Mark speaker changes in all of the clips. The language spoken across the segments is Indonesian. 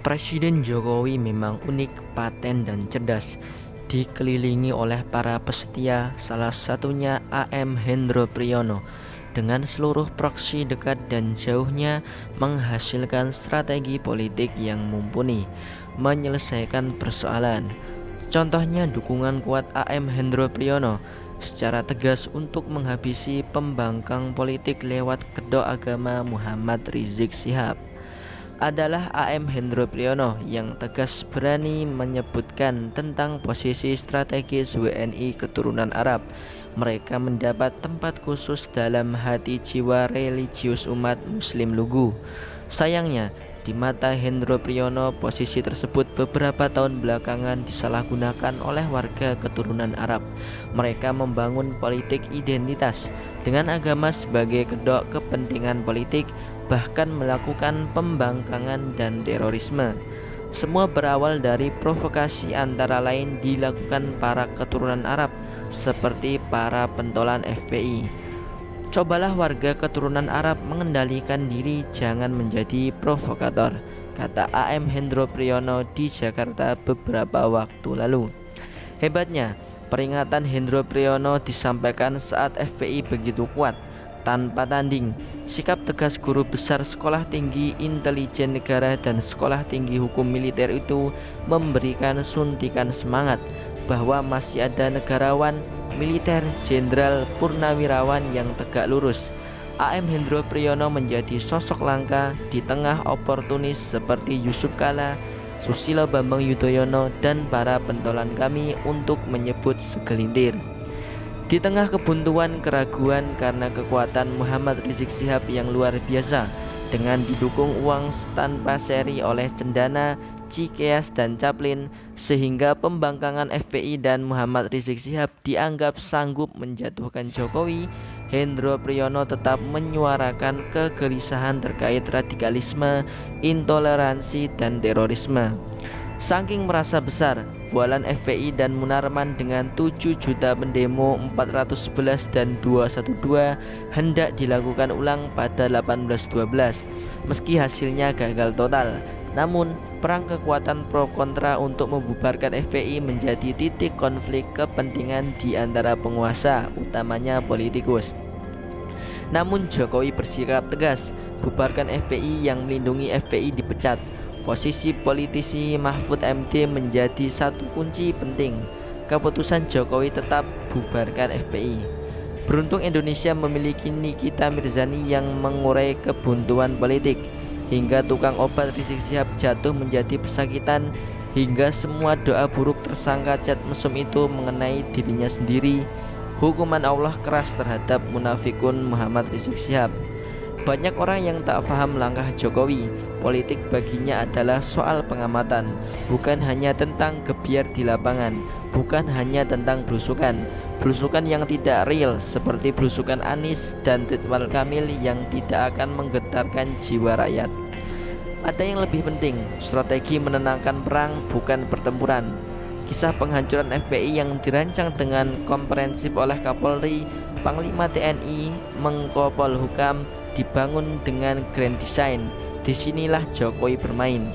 Speaker 1: Presiden Jokowi memang unik, paten, dan cerdas. Dikelilingi oleh para pesetia, salah satunya AM Hendro Priyono. Dengan seluruh proksi dekat dan jauhnya menghasilkan strategi politik yang mumpuni, menyelesaikan persoalan. Contohnya dukungan kuat AM Hendro Priyono secara tegas untuk menghabisi pembangkang politik lewat kedok agama Muhammad Rizik Syihab adalah AM Hendro Priyono yang tegas berani menyebutkan tentang posisi strategis WNI keturunan Arab. Mereka mendapat tempat khusus dalam hati jiwa religius umat Muslim lugu. Sayangnya, di mata Hendro Priyono, posisi tersebut beberapa tahun belakangan disalahgunakan oleh warga keturunan Arab. Mereka membangun politik identitas dengan agama sebagai kedok kepentingan politik, bahkan melakukan pembangkangan dan terorisme. Semua berawal dari provokasi antara lain dilakukan para keturunan Arab seperti para pentolan FPI. Cobalah warga keturunan Arab mengendalikan diri, jangan menjadi provokator, kata AM Hendro Priyono di Jakarta beberapa waktu lalu. Hebatnya, peringatan Hendro Priyono disampaikan saat FPI begitu kuat, tanpa tanding. Sikap tegas guru besar Sekolah Tinggi Intelijen Negara dan Sekolah Tinggi Hukum Militer itu memberikan suntikan semangat bahwa masih ada negarawan, militer, jenderal, purnawirawan yang tegak lurus. AM Hendro Priyono menjadi sosok langka di tengah oportunis seperti Yusuf Kala, Susilo Bambang Yudhoyono, dan para pentolan kami untuk menyebut segelintir. Di tengah kebuntuan keraguan karena kekuatan Muhammad Rizik Syihab yang luar biasa, dengan didukung uang tanpa seri oleh Cendana, Cikeas, dan Caplin, sehingga pembangkangan FPI dan Muhammad Rizik Syihab dianggap sanggup menjatuhkan Jokowi, Hendro Priyono tetap menyuarakan kegelisahan terkait radikalisme, intoleransi, dan terorisme. Saking merasa besar, bualan FPI dan Munarman dengan 7 juta pendemo 411 dan 212 hendak dilakukan ulang pada 1812. Meski hasilnya gagal total, namun perang kekuatan pro kontra untuk membubarkan FPI menjadi titik konflik kepentingan di antara penguasa, utamanya politikus. Namun Jokowi bersikap tegas, bubarkan FPI, yang melindungi FPI dipecat. Posisi politisi Mahfud MD menjadi satu kunci penting. Keputusan Jokowi tetap bubarkan FPI. Beruntung Indonesia memiliki Nikita Mirzani yang mengurai kebuntuan politik, hingga tukang obat Rizik Syihab jatuh menjadi pesakitan, hingga semua doa buruk tersangka Chat Mesum itu mengenai dirinya sendiri. Hukuman Allah keras terhadap munafikun Muhammad Rizik Syihab. Banyak orang yang tak paham langkah Jokowi. Politik baginya adalah soal pengamatan, bukan hanya tentang gebiar di lapangan, bukan hanya tentang belusukan yang tidak real seperti belusukan Anies dan Ridwan Kamil yang tidak akan menggetarkan jiwa rakyat. Ada yang lebih penting, strategi menenangkan perang, bukan pertempuran. Kisah penghancuran FPI yang dirancang dengan komprehensif oleh Kapolri, Panglima TNI, Menko Polhukam dibangun dengan grand design. Disinilah Jokowi bermain.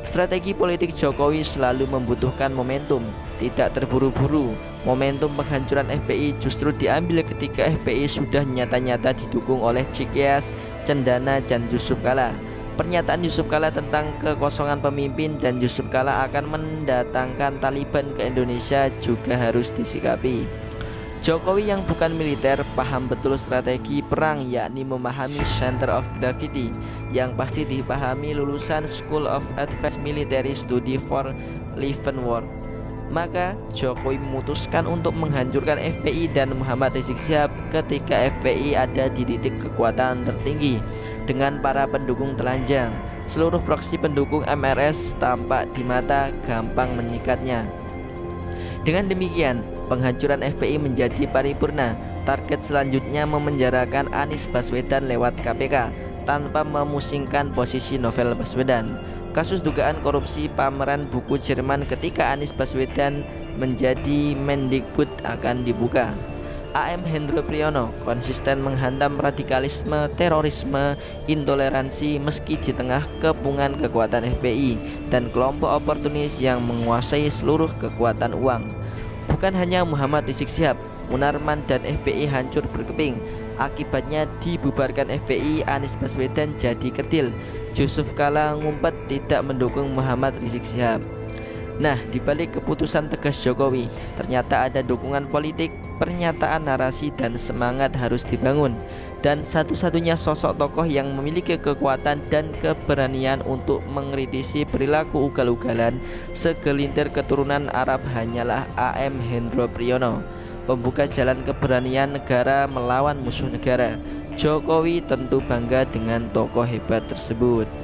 Speaker 1: Strategi politik Jokowi selalu membutuhkan momentum, tidak terburu-buru. Momentum penghancuran FPI justru diambil ketika FPI sudah nyata-nyata didukung oleh Cikeas, Cendana, dan Yusuf Kala. Pernyataan Yusuf Kala tentang kekosongan pemimpin dan Yusuf Kala akan mendatangkan Taliban ke Indonesia juga harus disikapi. Jokowi yang bukan militer paham betul strategi perang, yakni memahami center of gravity yang pasti dipahami lulusan School of Advanced Military Study for Leavenworth. Maka Jokowi memutuskan untuk menghancurkan FPI dan Muhammad Rizik Syihab ketika FPI ada di titik kekuatan tertinggi dengan para pendukung telanjang. Seluruh proksi pendukung MRS tampak di mata, gampang menyikatnya. Dengan demikian, penghancuran FPI menjadi paripurna. Target selanjutnya memenjarakan Anies Baswedan lewat KPK tanpa memusingkan posisi Novel Baswedan. Kasus dugaan korupsi pameran buku Jerman ketika Anies Baswedan menjadi Mendikbud akan dibuka. AM Hendro Priyono konsisten menghantam radikalisme, terorisme, intoleransi meski di tengah kepungan kekuatan FPI dan kelompok oportunis yang menguasai seluruh kekuatan uang. Bukan hanya Muhammad Rizik Syihab, Munarman dan FPI hancur berkeping. Akibatnya dibubarkan FPI, Anies Baswedan jadi kerdil. Yusuf Kala ngumpet tidak mendukung Muhammad Rizik Syihab. Nah, dibalik keputusan tegas Jokowi, ternyata ada dukungan politik, pernyataan narasi dan semangat harus dibangun. Dan satu-satunya sosok tokoh yang memiliki kekuatan dan keberanian untuk mengkritisi perilaku ugal-ugalan segelintir keturunan Arab hanyalah AM Hendro Priyono, pembuka jalan keberanian negara melawan musuh negara. Jokowi tentu bangga dengan tokoh hebat tersebut.